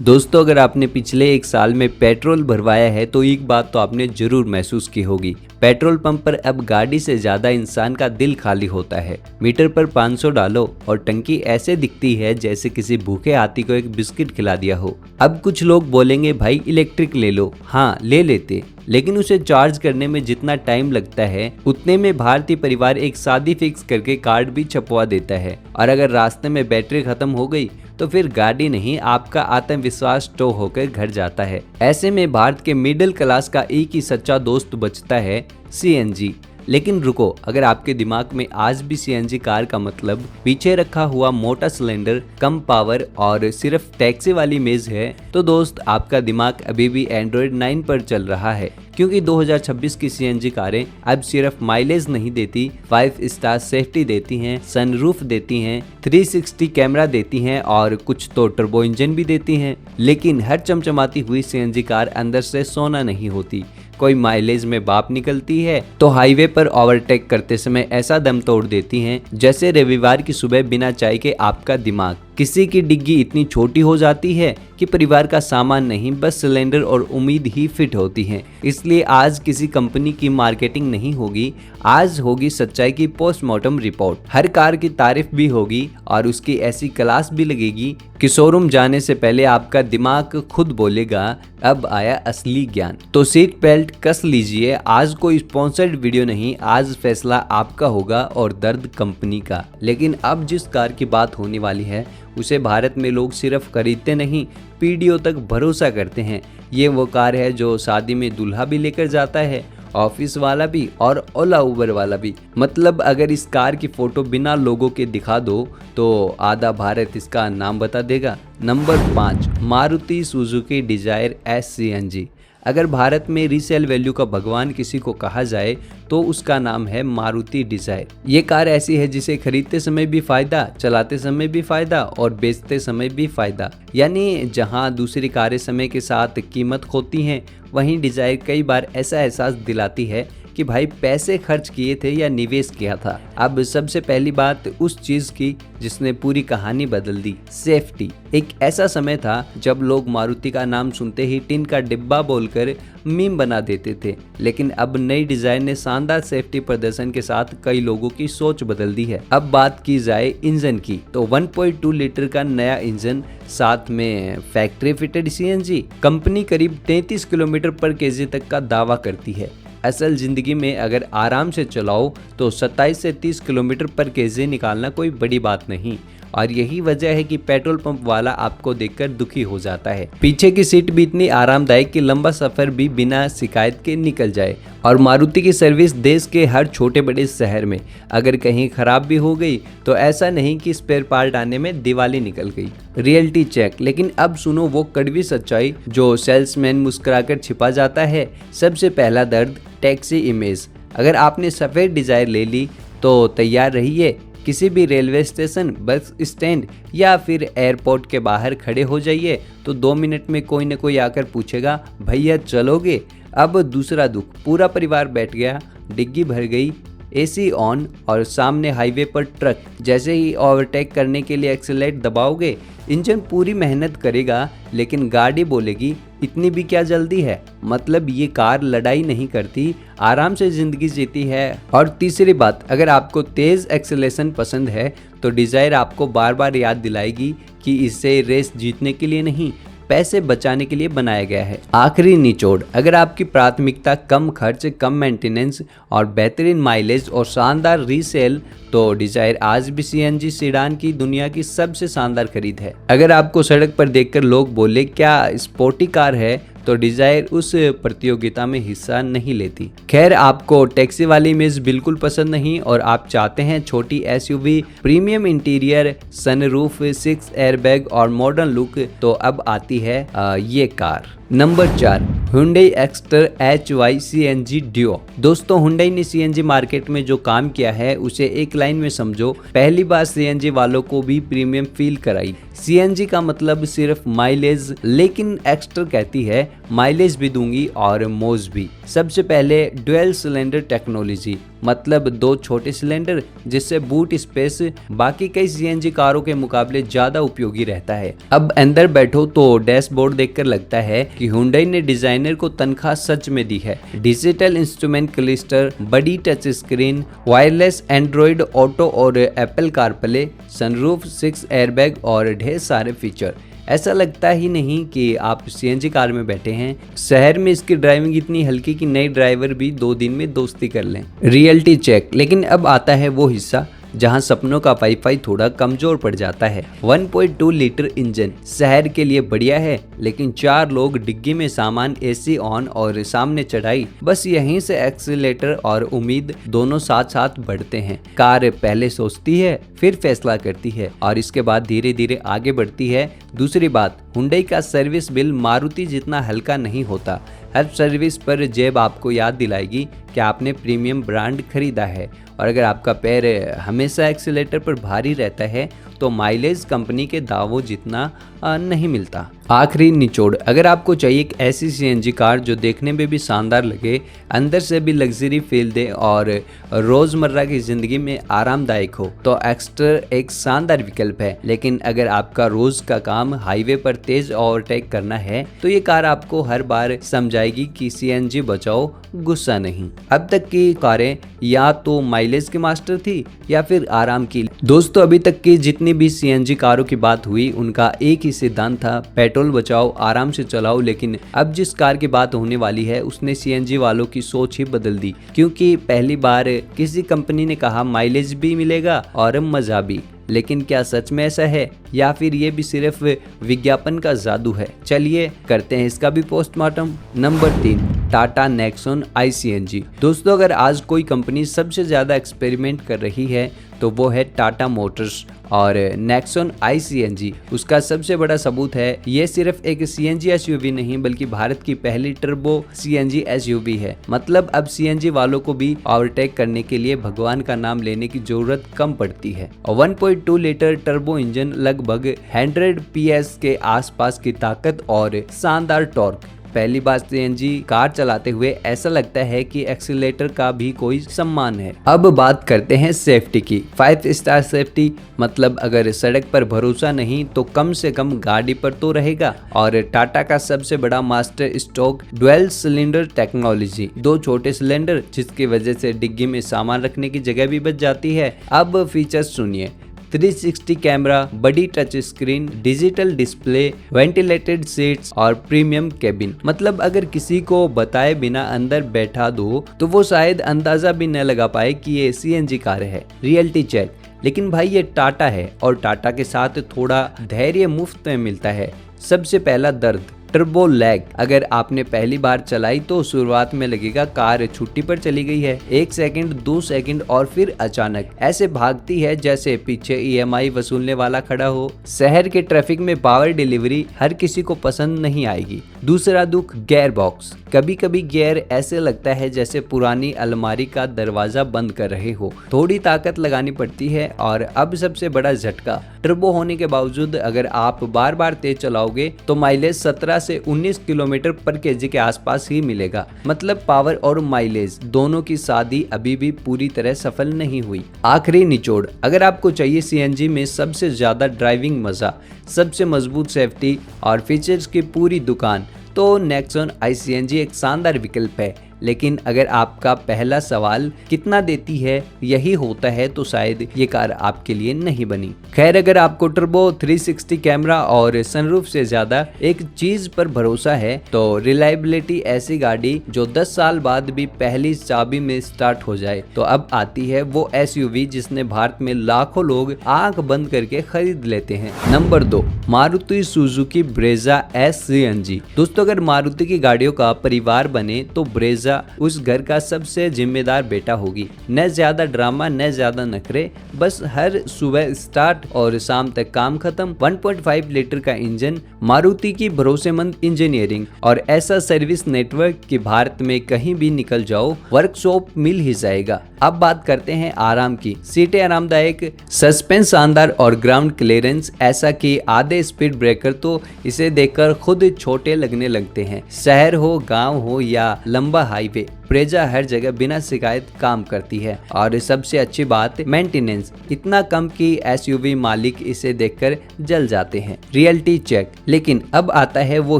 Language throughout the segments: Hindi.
दोस्तों, अगर आपने पिछले एक साल में पेट्रोल भरवाया है तो एक बात तो आपने जरूर महसूस की होगी। पेट्रोल पंप पर अब गाड़ी से ज्यादा इंसान का दिल खाली होता है। मीटर पर 500 डालो और टंकी ऐसे दिखती है जैसे किसी भूखे हाथी को एक बिस्किट खिला दिया हो। अब कुछ लोग बोलेंगे भाई इलेक्ट्रिक ले लो। हाँ, ले लेते, लेकिन उसे चार्ज करने में जितना टाइम लगता है उतने में भारतीय परिवार एक शादी फिक्स करके कार्ड भी छपवा देता है। और अगर रास्ते में बैटरी खत्म हो गई तो फिर गाड़ी नहीं, आपका आत्मविश्वास टो होकर घर जाता है। ऐसे में भारत के मिडिल क्लास का एक ही सच्चा दोस्त बचता है, सीएनजी। लेकिन रुको, अगर आपके दिमाग में आज भी सीएनजी कार का मतलब पीछे रखा हुआ मोटा सिलेंडर, कम पावर और सिर्फ टैक्सी वाली मेज है, तो दोस्त आपका दिमाग अभी भी एंड्रॉयड 9 पर चल रहा है। क्योंकि 2026 की सीएनजी कारें अब सिर्फ माइलेज नहीं देती, 5 स्टार सेफ्टी देती हैं, सनरूफ देती हैं, 360 कैमरा देती हैं और कुछ तो टर्बो इंजन भी देती हैं। लेकिन हर चमचमाती हुई सीएनजी कार अंदर से सोना नहीं होती। कोई माइलेज में बाप निकलती है तो हाईवे पर ओवरटेक करते समय ऐसा दम तोड़ देती हैं जैसे रविवार की सुबह बिना चाय के आपका दिमाग। किसी की डिग्गी इतनी छोटी हो जाती है कि परिवार का सामान नहीं, बस सिलेंडर और उम्मीद ही फिट होती है। इसलिए आज किसी कंपनी की मार्केटिंग नहीं होगी, आज होगी सच्चाई की पोस्टमार्टम रिपोर्ट। हर कार की तारीफ भी होगी और उसकी ऐसी क्लास भी लगेगी कि शोरूम जाने से पहले आपका दिमाग खुद बोलेगा अब आया असली ज्ञान। तो सीट बेल्ट कस लीजिए, आज कोई स्पॉन्सर्ड वीडियो नहीं, आज फैसला आपका होगा और दर्द कंपनी का। लेकिन अब जिस कार की बात होने वाली है उसे भारत में लोग सिर्फ खरीदते नहीं, पीढ़ियों तक भरोसा करते हैं। ये वो कार है जो शादी में दूल्हा भी लेकर जाता है, ऑफिस वाला भी और ओला उबर वाला भी। मतलब अगर इस कार की फोटो बिना लोगों के दिखा दो तो आधा भारत इसका नाम बता देगा। Number 5, Maruti Suzuki Dzire S CNG. अगर भारत में रीसेल वैल्यू का भगवान किसी को कहा जाए तो उसका नाम है मारुति डिजायर। ये कार ऐसी है जिसे खरीदते समय भी फायदा, चलाते समय भी फायदा और बेचते समय भी फायदा। यानी जहां दूसरी कारें समय के साथ कीमत खोती हैं, वहीं डिजायर कई बार ऐसा एहसास दिलाती है कि भाई पैसे खर्च किए थे या निवेश किया था। अब सबसे पहली बात उस चीज की जिसने पूरी कहानी बदल दी, सेफ्टी। एक ऐसा समय था जब लोग मारुति का नाम सुनते ही टिन का डिब्बा बोलकर मीम बना देते थे, लेकिन अब नई डिजाइन ने शानदार सेफ्टी प्रदर्शन के साथ कई लोगों की सोच बदल दी है। अब बात की जाए इंजन की तो 1.2 लीटर का नया इंजन, साथ में फैक्ट्री फिटेड सीएनजी। कंपनी करीब 33 किलोमीटर पर केजी तक का दावा करती है। असल जिंदगी में अगर आराम से चलाओ तो 27 से 30 किलोमीटर पर केजी निकालना कोई बड़ी बात नहीं। और यही वजह है कि पेट्रोल पंप वाला आपको देखकर दुखी हो जाता है। पीछे की सीट भी इतनी आरामदायक कि लंबा सफर भी बिना शिकायत के निकल जाए। और मारुति की सर्विस देश के हर छोटे बड़े शहर में, अगर कहीं खराब भी हो गई तो ऐसा नहीं कि स्पेयर पार्ट आने में दिवाली निकल गई। Reality check. लेकिन अब सुनो वो कड़वी सच्चाई जो सेल्समैन मुस्कुराकर छिपा जाता है। सबसे पहला दर्द, टैक्सी इमेज। अगर आपने सफेद डिजायर ले ली तो तैयार रहिए, किसी भी रेलवे स्टेशन, बस स्टैंड या फिर एयरपोर्ट के बाहर खड़े हो जाइए तो 2 मिनट में कोई न कोई आकर पूछेगा भैया चलोगे। अब दूसरा दुख, पूरा परिवार बैठ गया, डिग्गी भर गई, एसी ऑन और सामने हाईवे पर ट्रक। जैसे ही ओवरटेक करने के लिए एक्सीलरेट दबाओगे, इंजन पूरी मेहनत करेगा लेकिन गाड़ी बोलेगी इतनी भी क्या जल्दी है। मतलब ये कार लड़ाई नहीं करती, आराम से जिंदगी जीती है। और तीसरी बात, अगर आपको तेज एक्सेलेरेशन पसंद है तो डिजायर आपको बार बार याद दिलाएगी कि इसे रेस जीतने के लिए नहीं, पैसे बचाने के लिए बनाया गया है। आखिरी निचोड़, अगर आपकी प्राथमिकता कम खर्च, कम मेंटेनेंस और बेहतरीन माइलेज और शानदार रीसेल, तो डिजायर आज भी सीएनजी सीडान की दुनिया की सबसे शानदार खरीद है। अगर आपको सड़क पर देखकर लोग बोले क्या स्पोर्टी कार है, तो डिजायर उस प्रतियोगिता में हिस्सा नहीं लेती। खैर, आपको टैक्सी वाली इमेज बिल्कुल पसंद नहीं और आप चाहते हैं छोटी SUV, premium interior, sunroof, 6 airbag और मॉडर्न लुक, तो अब आती है ये car. Number 4, Hyundai Exter HY CNG Duo। दोस्तों Hyundai ने CNG मार्केट में जो काम किया है उसे एक लाइन में समझो, पहली बार CNG वालों को भी प्रीमियम फील कराई। CNG का मतलब सिर्फ माइलेज, लेकिन एक्स्टर कहती है माइलेज भी दूंगी और मौज भी। सबसे पहले डुअल सिलेंडर टेक्नोलॉजी, मतलब 2 छोटे सिलेंडर जिससे बूट स्पेस बाकी कई CNG कारों के मुकाबले ज्यादा उपयोगी रहता है। अब अंदर बैठो तो डैशबोर्ड देखकर लगता है कि Hyundai ने डिजाइनर को तनख्वाह सच में दी है। डिजिटल इंस्ट्रूमेंट क्लस्टर, बड़ी touch screen, wireless Android auto और एप्पल कारप्ले, सनरूफ, 6 एयरबैग और ढेर सारे फीचर। ऐसा लगता ही नहीं कि आप CNG कार में बैठे हैं। शहर में इसकी ड्राइविंग इतनी हल्की कि नए ड्राइवर भी 2 दिन में दोस्ती कर लें। रियलिटी चेक, लेकिन अब आता है वो हिस्सा जहां सपनों का वाईफाई थोड़ा कमजोर पड़ जाता है। 1.2 लीटर इंजन शहर के लिए बढ़िया है, लेकिन 4 लोग डिग्गी में सामान, AC ऑन और सामने चढ़ाई, बस यहीं से एक्सीलेटर और उम्मीद दोनों साथ साथ बढ़ते हैं। कार पहले सोचती है, फिर फैसला करती है और इसके बाद धीरे धीरे आगे बढ़ती है। दूसरी बात, Hyundai का सर्विस बिल मारुति जितना हल्का नहीं होता। हर सर्विस पर जेब आपको याद दिलाएगी कि आपने प्रीमियम ब्रांड खरीदा है। और अगर आपका पैर हमेशा एक्सीलेटर पर भारी रहता है तो माइलेज कंपनी के दावों जितना नहीं मिलता। आखिरी निचोड़, अगर आपको चाहिए एक ऐसी CNG कार जो देखने में भी शानदार लगे, अंदर से भी लग्जरी फील दे और रोजमर्रा की जिंदगी में आरामदायक हो, तो एक्स्टर एक शानदार विकल्प है। लेकिन अगर आपका रोज का काम हाईवे पर तेज ओवरटेक करना है तो ये कार आपको हर बार समझाएगी कि CNG बचाओ, गुस्सा नहीं। अब तक की कारें या तो माइलेज की मास्टर थी या फिर आराम की। दोस्तों, अभी तक की जितनी भी CNG कारों की बात हुई उनका एक ही सिद्धांत था, पेट्रोल बचाओ, आराम से चलाओ। लेकिन अब जिस कार की बात होने वाली है उसने CNG वालों की सोच ही बदल दी, क्योंकि पहली बार किसी कंपनी ने कहा माइलेज भी मिलेगा और मजा भी। लेकिन क्या सच में ऐसा है या फिर ये भी सिर्फ विज्ञापन का जादू है? चलिए करते हैं इसका भी postmortem. Number 3, Tata Nexon iCNG। दोस्तों, अगर आज कोई कंपनी सबसे ज्यादा एक्सपेरिमेंट कर रही है तो वो है टाटा मोटर्स और नेक्सॉन iCNG उसका सबसे बड़ा सबूत है। ये सिर्फ एक CNG SUV नहीं बल्कि भारत की पहली टर्बो CNG SUV है। मतलब अब CNG वालों को भी ओवरटेक करने के लिए भगवान का नाम लेने की जरूरत कम पड़ती है। 1.2 लीटर टर्बो इंजन, लगभग 100 PS के आसपास की ताकत और शानदार टॉर्क। पहली बार CNG कार चलाते हुए ऐसा लगता है कि एक्सीलेटर का भी कोई सम्मान है। अब बात करते हैं सेफ्टी की। 5 स्टार सेफ्टी, मतलब अगर सड़क पर भरोसा नहीं तो कम से कम गाड़ी पर तो रहेगा। और टाटा का सबसे बड़ा master stroke dual cylinder technology, 2 छोटे सिलेंडर जिसकी वजह से डिग्गी में सामान रखने की जगह भी बच जाती है। अब फीचर्स सुनिए। 360 कैमरा, बड़ी touch screen, digital display, ventilated seats और प्रीमियम केबिन। मतलब अगर किसी को बताए बिना अंदर बैठा दो तो वो शायद अंदाजा भी न लगा पाए कि ये CNG कार है। रियलिटी चेक, लेकिन भाई ये टाटा है और टाटा के साथ थोड़ा धैर्य मुफ्त में मिलता है। सबसे पहला दर्द, टर्बो लैग। अगर आपने पहली बार चलाई तो शुरुआत में लगेगा कार छुट्टी पर चली गई है। 1 सेकंड, 2 सेकंड और फिर अचानक ऐसे भागती है जैसे पीछे EMI वसूलने वाला खड़ा हो। शहर के ट्रैफिक में पावर डिलीवरी हर किसी को पसंद नहीं आएगी। दूसरा दुख, गियर बॉक्स। कभी कभी गियर ऐसे लगता है जैसे पुरानी अलमारी का दरवाजा बंद कर रहे हो। थोड़ी ताकत लगानी पड़ती है। और अब सबसे बड़ा झटका, टर्बो होने के बावजूद अगर आप बार बार तेज चलाओगे तो माइलेज 17 से 19 किलोमीटर पर केजी के आसपास ही मिलेगा। मतलब पावर और माइलेज दोनों की शादी अभी भी पूरी तरह सफल नहीं हुई। आखिरी निचोड़, अगर आपको चाहिए CNG में सबसे ज्यादा ड्राइविंग मजा, सबसे मजबूत सेफ्टी और फीचर्स की पूरी दुकान, तो नेक्सॉन iCNG एक शानदार विकल्प है। लेकिन अगर आपका पहला सवाल कितना देती है यही होता है तो शायद ये कार आपके लिए नहीं बनी। खैर, अगर आपको टर्बो, 360 कैमरा और सनरूफ से ज्यादा एक चीज पर भरोसा है तो रिलायबिलिटी, ऐसी गाड़ी जो 10 साल बाद भी पहली चाबी में स्टार्ट हो जाए। तो अब आती है वो SUV जिसने भारत में लाखों लोग आंख बंद करके खरीद लेते हैं। Number 2, Maruti Suzuki Brezza SCNG। दोस्तों, अगर मारुति की गाड़ियों का परिवार बने तो ब्रेजा ब्रेजा उस घर का सबसे जिम्मेदार बेटा होगी। न ज्यादा ड्रामा न ज्यादा नखरे, बस हर सुबह स्टार्ट और शाम तक काम खत्म। 1.5 लीटर का इंजन, मारुति की भरोसेमंद इंजीनियरिंग और ऐसा सर्विस नेटवर्क कि भारत में कहीं भी निकल जाओ वर्कशॉप मिल ही जाएगा। अब बात करते हैं आराम की। सीटें आरामदायक, सस्पेंस शानदार और ग्राउंड क्लियरेंस ऐसा कि आधे स्पीड ब्रेकर तो इसे देखकर खुद छोटे लगने लगते हैं। शहर हो, गांव हो या लंबा हाईवे, ब्रेजा हर जगह बिना शिकायत काम करती है। और सबसे अच्छी बात, मेंटेनेंस इतना कम कि एसयूवी मालिक इसे देखकर जल जाते हैं। Reality check. लेकिन अब आता है वो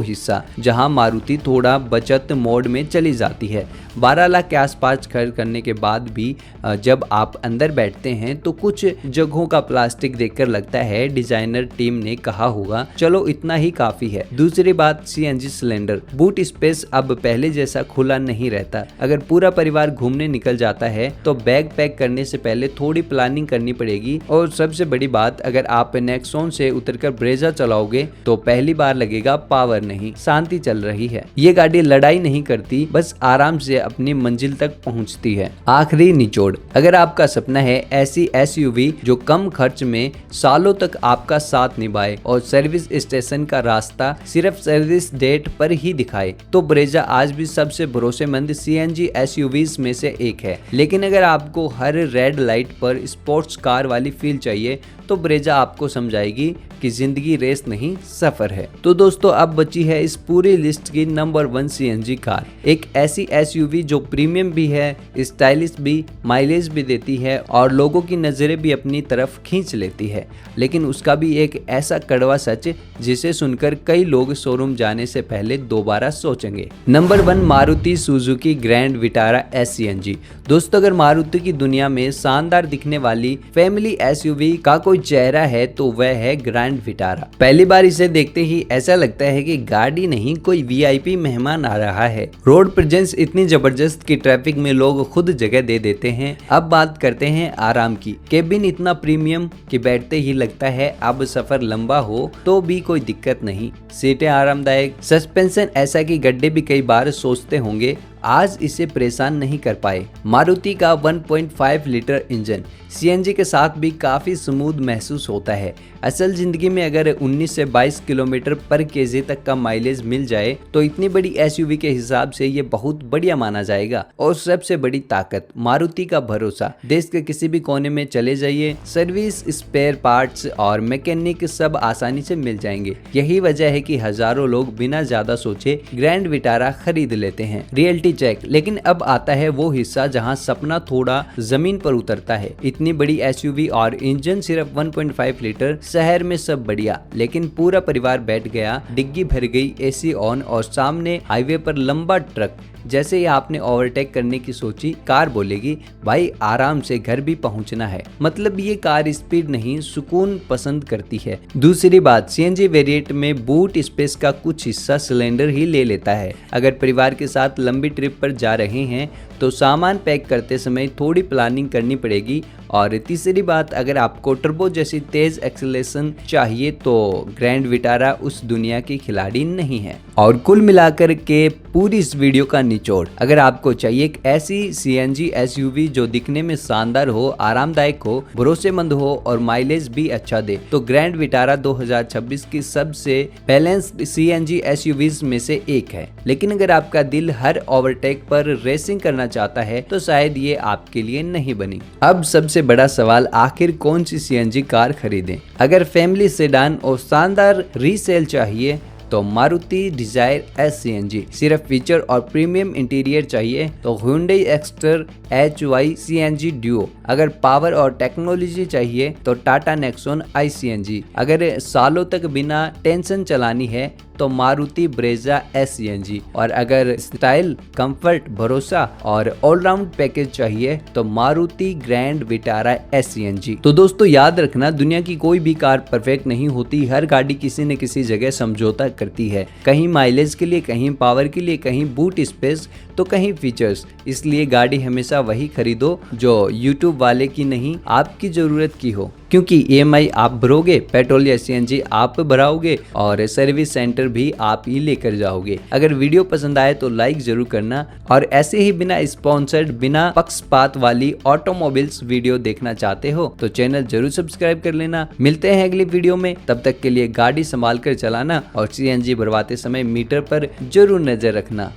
हिस्सा जहां मारुति थोड़ा बचत मोड में चली जाती है। 12 लाख के आसपास खर्च करने के बाद भी जब आप अंदर बैठते हैं तो कुछ जगहों का प्लास्टिक देखकर लगता है डिजाइनर टीम ने कहा होगा चलो इतना ही काफी है। दूसरी बात, सीएनजी सिलेंडर। बूट स्पेस अब पहले जैसा खुला नहीं रहता। अगर पूरा परिवार घूमने निकल जाता है तो बैग पैक करने से पहले थोड़ी प्लानिंग करनी पड़ेगी। और सबसे बड़ी बात, अगर आप नेक्सॉन से उतरकर ब्रेजा चलाओगे तो पहली बार लगेगा पावर नहीं, शांति चल रही है। ये गाड़ी लड़ाई नहीं करती, बस आराम से अपनी मंजिल तक पहुंचती है। आखिरी निचोड़, अगर आपका सपना है ऐसी एसयूवी जो कम खर्च में सालों तक आपका साथ निभाए और सर्विस स्टेशन का रास्ता सिर्फ सर्विस डेट पर ही दिखाए, तो ब्रेजा आज भी सबसे भरोसेमंद सीएनजी एसयूवीज में से एक है। लेकिन अगर आपको हर रेड लाइट पर स्पोर्ट्स कार वाली फील चाहिए तो ब्रेजा आपको समझाएगी कि जिंदगी रेस नहीं सफर है। तो दोस्तों, अब बची है इस पूरी लिस्ट की नंबर 1 सीएनजी कार। एक ऐसी एसयूवी जो प्रीमियम भी है, स्टाइलिश भी, माइलेज भी देती है और लोगों की नजरें भी अपनी तरफ खींच लेती है। लेकिन उसका भी एक ऐसा कड़वा सच जिसे सुनकर कई लोग शोरूम जाने से पहले दोबारा सोचेंगे। Number 1, Maruti Suzuki grand Vitara S CNG. दोस्तों, अगर मारुति की दुनिया में शानदार दिखने वाली फैमिली एसयूवी का कोई चेहरा है तो वह है ग्रैंड विटारा। पहली बार इसे देखते ही ऐसा लगता है कि गाड़ी नहीं कोई वीआईपी मेहमान आ रहा है। रोड प्रेजेंस इतनी जबरदस्त कि ट्रैफिक में लोग खुद जगह दे देते हैं। अब बात करते हैं आराम की। केबिन इतना प्रीमियम कि बैठते ही लगता है अब सफर लंबा हो तो भी कोई दिक्कत नहीं। सीटें आरामदायक, सस्पेंशन ऐसा कि गड्ढे भी कई बार सोचते होंगे आज इसे परेशान नहीं कर पाए। मारुति का 1.5 लीटर इंजन सीएनजी के साथ भी काफी स्मूथ महसूस होता है। असल जिंदगी में अगर 19 से 22 किलोमीटर पर केजी तक का माइलेज मिल जाए तो इतनी बड़ी एसयूवी के हिसाब से ये बहुत बढ़िया माना जाएगा। और सबसे बड़ी ताकत, मारुति का भरोसा। देश के किसी भी कोने में चले जाइए, सर्विस, स्पेयर पार्ट्स और मैकेनिक सब आसानी से मिल जाएंगे। यही वजह है कि हजारों लोग बिना ज्यादा सोचे ग्रैंड विटारा खरीद लेते हैं। Reality check. लेकिन अब आता है वो हिस्सा जहां सपना थोड़ा जमीन पर उतरता है। इतनी बड़ी एसयूवी और इंजन सिर्फ 1.5 लीटर, शहर में सब बढ़िया, लेकिन पूरा परिवार बैठ गया, डिग्गी भर गई, एसी ऑन और सामने हाईवे पर लंबा ट्रक। जैसे ही आपने ओवरटेक करने की सोची, कार बोलेगी भाई आराम से घर भी पहुंचना है। मतलब ये कार स्पीड नहीं सुकून पसंद करती है। दूसरी बात, सीएनजी वेरिएंट में बूट स्पेस का कुछ हिस्सा सिलेंडर ही ले लेता है। अगर परिवार के साथ लंबी ट्रिप पर जा रहे हैं तो सामान पैक करते समय थोड़ी प्लानिंग करनी पड़ेगी। और तीसरी बात, अगर आपको टर्बो जैसी तेज एक्सेलरेशन चाहिए तो ग्रैंड विटारा उस दुनिया की खिलाड़ी नहीं है। और कुल मिलाकर के पूरी इस वीडियो का निचोड़, अगर आपको चाहिए एक ऐसी सीएनजी एसयूवी जो दिखने में शानदार हो, आरामदायक हो, भरोसेमंद हो और माइलेज भी अच्छा दे, तो ग्रैंड विटारा 2026 की सबसे बैलेंस्ड सीएनजी एसयूवीज में से एक है। लेकिन अगर आपका दिल हर ओवरटेक पर रेसिंग करना चाहता है तो शायद ये आपके लिए नहीं बनी। अब सबसे बड़ा सवाल, आखिर कौन सी सीएनजी कार खरीदें? अगर फैमिली सेडान और शानदार रीसेल चाहिए तो मारुति डिजायर एस सीएनजी। सिर्फ फीचर और प्रीमियम इंटीरियर चाहिए तो Hyundai Exter HY CNG duo. अगर पावर और टेक्नोलॉजी चाहिए तो टाटा नेक्सॉन आई सीएनजी। अगर सालों तक बिना टेंशन चलानी है तो मारुति ब्रेजा एस सीएनजी। और अगर स्टाइल, कंफर्ट, भरोसा और ऑलराउंड पैकेज चाहिए तो Maruti grand Vitara S CNG. तो दोस्तों याद रखना, दुनिया की कोई भी कार परफेक्ट नहीं होती। हर गाड़ी किसी न किसी जगह समझौता करती है, कहीं माइलेज के लिए, कहीं पावर के लिए, कहीं बूट स्पेस तो कहीं फीचर्स। इसलिए गाड़ी हमेशा वही खरीदो जो यूट्यूब वाले की नहीं, आपकी जरूरत की हो। क्योंकि EMI आप भरोगे, पेट्रोल या CNG आप भराओगे और सर्विस सेंटर भी आप ही लेकर जाओगे। अगर वीडियो पसंद आए तो लाइक जरूर करना और ऐसे ही बिना स्पॉन्सर्ड, बिना पक्षपात वाली ऑटोमोबाइल्स वीडियो देखना चाहते हो तो चैनल जरूर सब्सक्राइब कर लेना। मिलते हैं अगली वीडियो में, तब तक के लिए गाड़ी संभाल कर चलाना और CNG भरवाते समय मीटर पर जरूर नजर रखना।